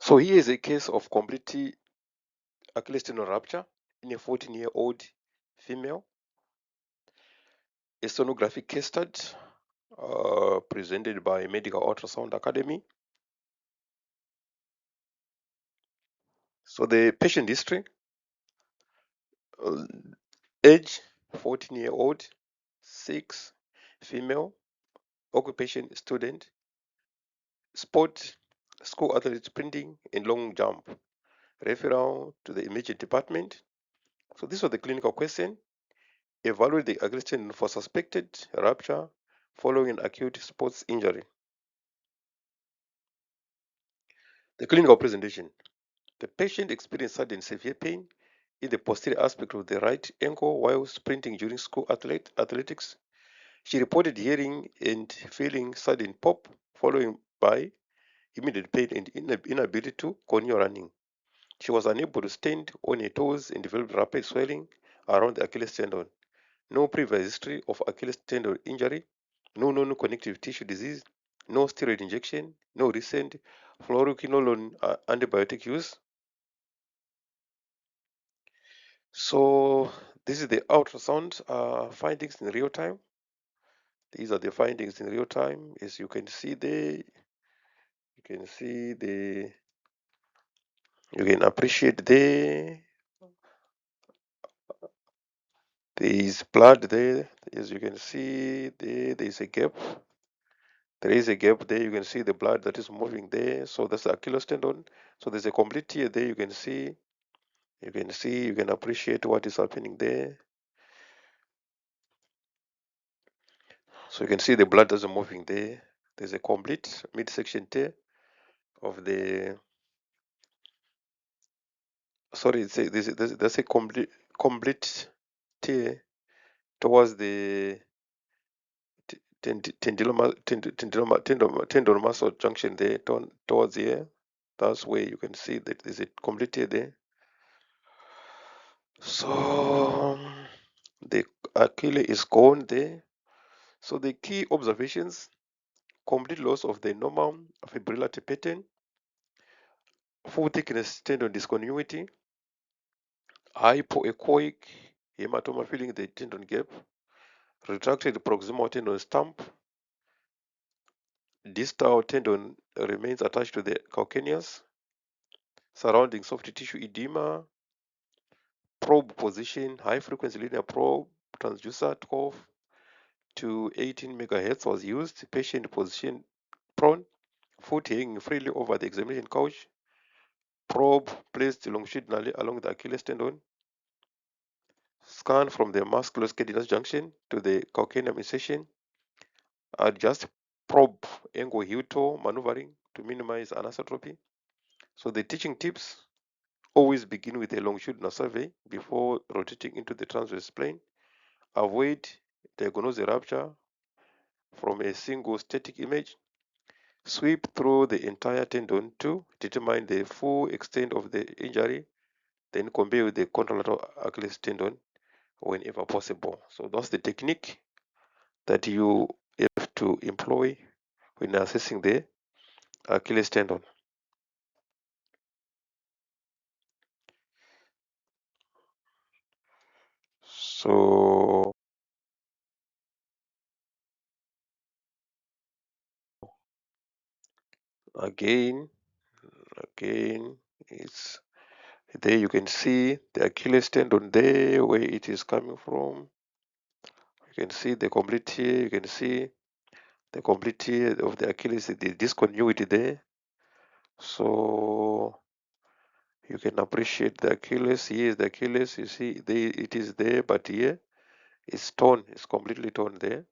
So here is a case of complete Achilles tendon rupture in a 14-year-old female. A sonographic case study presented by Medical Ultrasound Academy. So the patient history, age 14-year-old, 6, female, occupation student, sport, school athlete sprinting and long jump, referral to the imaging department. So this was the clinical question. Evaluate the Achilles tendon for suspected rupture following an acute sports injury. The clinical presentation. The patient experienced sudden severe pain in the posterior aspect of the right ankle while sprinting during school athletics. She reported hearing and feeling sudden pop, followed by immediate pain and inability to continue running. She was unable to stand on her toes and developed rapid swelling around the Achilles tendon. No previous history of Achilles tendon injury, no known connective tissue disease, no steroid injection, no recent fluoroquinolone antibiotic use. So this is the ultrasound findings in real time. These are the findings in real time. As you can see there, you can see you can appreciate there is blood there. As you can see there is a gap. There is a gap there. You can see the blood that is moving there. So that's the Achilles tendon. So there's a complete tear there. You can see. You can appreciate what is happening there. So you can see the blood that's moving there. There's a complete midsection tear of the. Sorry, that's a complete tear towards the tendon muscle junction there, towards here. That's where you can see that there's a complete tear there. So the Achilles is gone there. So the key observations: complete loss of the normal fibrillary pattern, full thickness tendon discontinuity, hypoechoic hematoma filling the tendon gap, retracted proximal tendon stump, distal tendon remains attached to the calcaneus, surrounding soft tissue edema, probe position, high frequency linear probe, transducer 12 to 18 megahertz was used, patient position prone, foot hanging freely over the examination couch, probe placed longitudinally along the Achilles tendon, scan from the musculoskeletal junction to the calcaneum incision, adjust probe angle heel toe maneuvering to minimize anisotropy. So the teaching tips: always begin with a longitudinal survey before rotating into the transverse plane. Avoid diagnose rupture from a single static image. Sweep through the entire tendon to determine the full extent of the injury, then compare with the contralateral Achilles tendon whenever possible. So that's the technique that you have to employ when assessing the Achilles tendon. So again, it's there. You can see the Achilles tendon there, where it is coming from. You can see the complete tear. You can see the complete tear of the Achilles, the discontinuity there. So you can appreciate the Achilles. Here is the Achilles. You see, it is there, but here it's torn. It's completely torn there.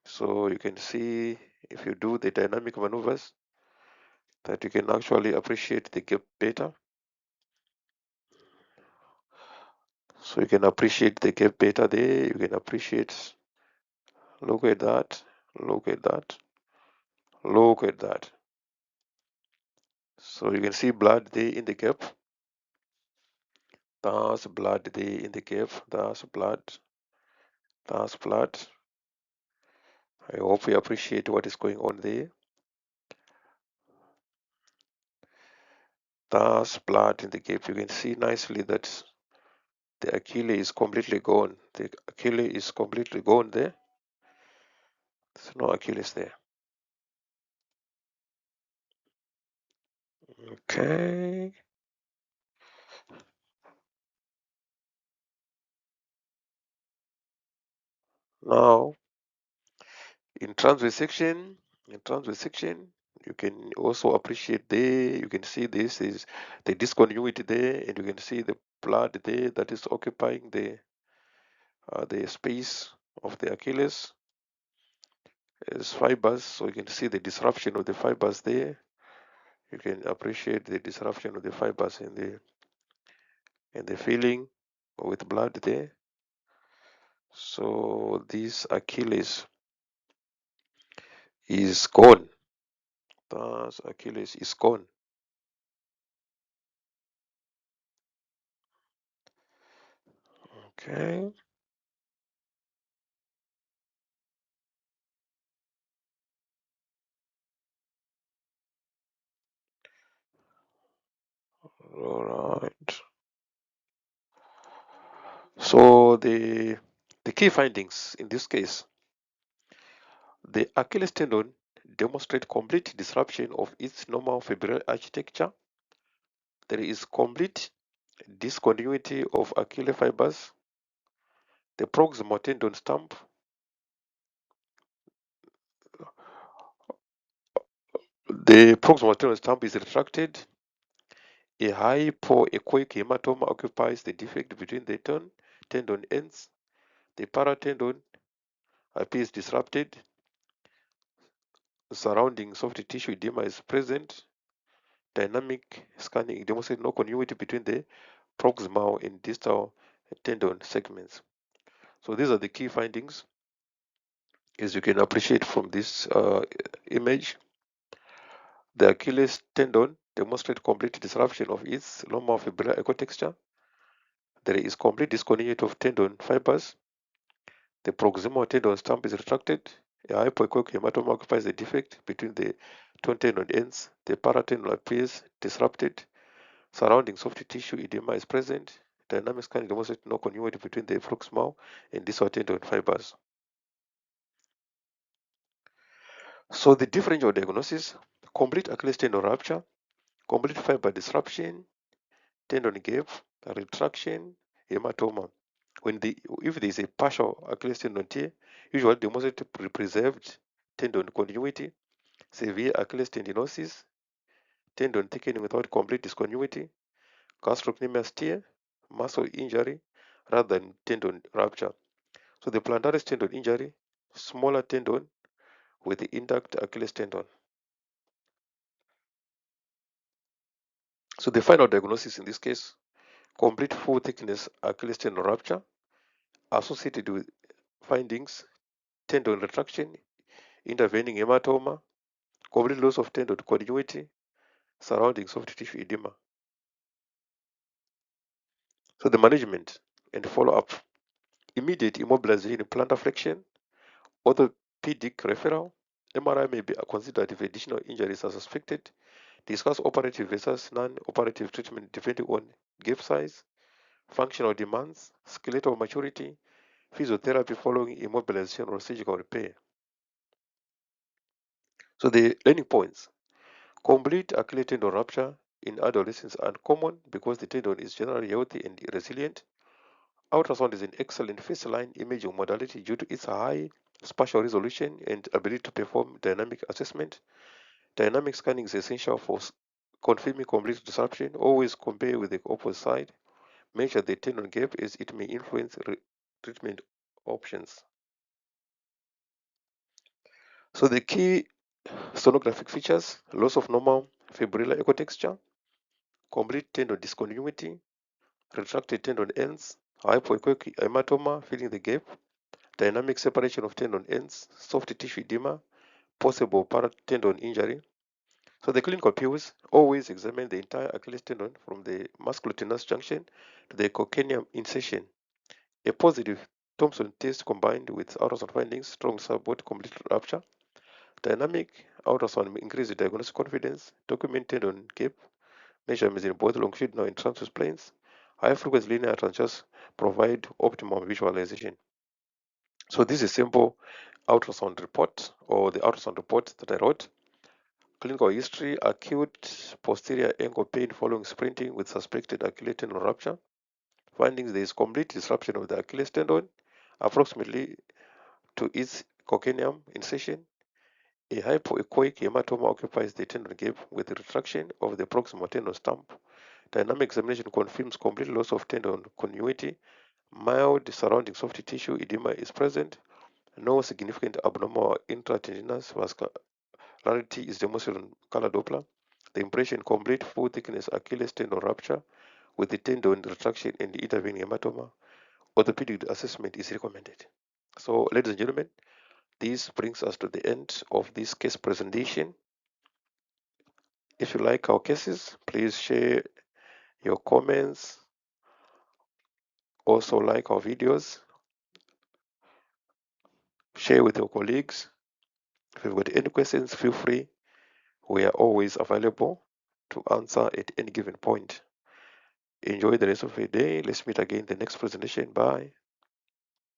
So you can see, if you do the dynamic maneuvers, that you can actually appreciate the gap better. So you can appreciate the gap better there. You can appreciate. Look at that. Look at that. Look at that. So you can see blood there in the gap. That's blood there in the gap. That's blood. That's blood. I hope you appreciate what is going on there. Thus, blood in the gap. You can see nicely that the Achilles is completely gone. The Achilles is completely gone there. There's no Achilles there. Okay. Now, in transverse section, you can also appreciate there. You can see this is the discontinuity there, and you can see the blood there that is occupying the space of the Achilles as fibers. So you can see the disruption of the fibers there. You can appreciate the disruption of the fibers in the filling with blood there. So this Achilles is gone. Thus Achilles is gone. Okay. All right. So the key findings in this case, the Achilles tendon demonstrate complete disruption of its normal fibrillary architecture. There is complete discontinuity of Achilles fibers. The proximal tendon stump, is retracted. A hypoechoic hematoma occupies the defect between the tendon ends. The paratendon appears disrupted. Surrounding soft tissue edema is present. Dynamic scanning demonstrates no continuity between the proximal and distal tendon segments. So these are the key findings, as you can appreciate from this image. The Achilles tendon demonstrates complete disruption of its normal fibrillary ecotexture. There is complete discontinuity of tendon fibers. The proximal tendon stump is retracted. A hypoechoic hematoma occupies the defect between the two tendon ends. The paratendon appears disrupted. Surrounding soft tissue edema is present. Dynamic scanning demonstrates no continuity between the proximal and distal tendon fibers. So the differential diagnosis: complete Achilles tendon rupture, complete fiber disruption, tendon gap, retraction, hematoma. If there is a partial Achilles tendon tear, usually demonstrate preserved tendon continuity. Severe Achilles tendinosis, tendon thickening without complete discontinuity, gastrocnemius tear, muscle injury rather than tendon rupture. So the plantaris tendon injury, smaller tendon with the intact Achilles tendon. So the final diagnosis in this case: complete full thickness Achilles tendon rupture associated with findings: tendon retraction, intervening hematoma, complete loss of tendon continuity, surrounding soft tissue edema. So the management and follow-up: immediate immobilization in plantar flexion, orthopedic referral, MRI may be considered if additional injuries are suspected. Discuss operative versus non-operative treatment depending on gap size, functional demands, skeletal maturity, physiotherapy following immobilization or surgical repair. So the learning points: complete Achilles tendon rupture in adolescents are uncommon because the tendon is generally healthy and resilient. Ultrasound is an excellent first-line imaging modality due to its high spatial resolution and ability to perform dynamic assessment. Dynamic scanning is essential for confirming complete disruption. Always compare with the opposite side. Measure the tendon gap as it may influence treatment options. So the key sonographic features: loss of normal fibrillar ecotexture, complete tendon discontinuity, retracted tendon ends, hypoechoic hematoma filling the gap, dynamic separation of tendon ends, soft tissue edema, possible paratendon injury. So the clinical views: always examine the entire Achilles tendon from the musculotendinous junction to the calcaneum insertion. A positive Thompson test combined with ultrasound findings strongly support complete rupture. Dynamic ultrasound may increase the diagnostic confidence. Document tendon gap, measurements in both longitudinal and transverse planes. High-frequency linear transfers provide optimum visualization. So this is simple ultrasound report, or the ultrasound report that I wrote. Clinical history: acute posterior ankle pain following sprinting with suspected Achilles tendon rupture. Findings: there is complete disruption of the Achilles tendon approximately to its calcaneum incision. A hypoechoic hematoma occupies the tendon gap with retraction of the proximal tendon stump. Dynamic examination confirms complete loss of tendon continuity. Mild surrounding soft tissue edema is present. No significant abnormal intratendinous vascularity is demonstrated on color Doppler. The impression: complete full thickness Achilles tendon rupture with the tendon retraction and the intervening hematoma. Orthopedic assessment is recommended. So, ladies and gentlemen, this brings us to the end of this case presentation. If you like our cases, please share your comments. Also like our videos. Share with your colleagues. If you've got any questions, feel free. We are always available to answer at any given point. Enjoy the rest of your day. Let's meet again in the next presentation. Bye.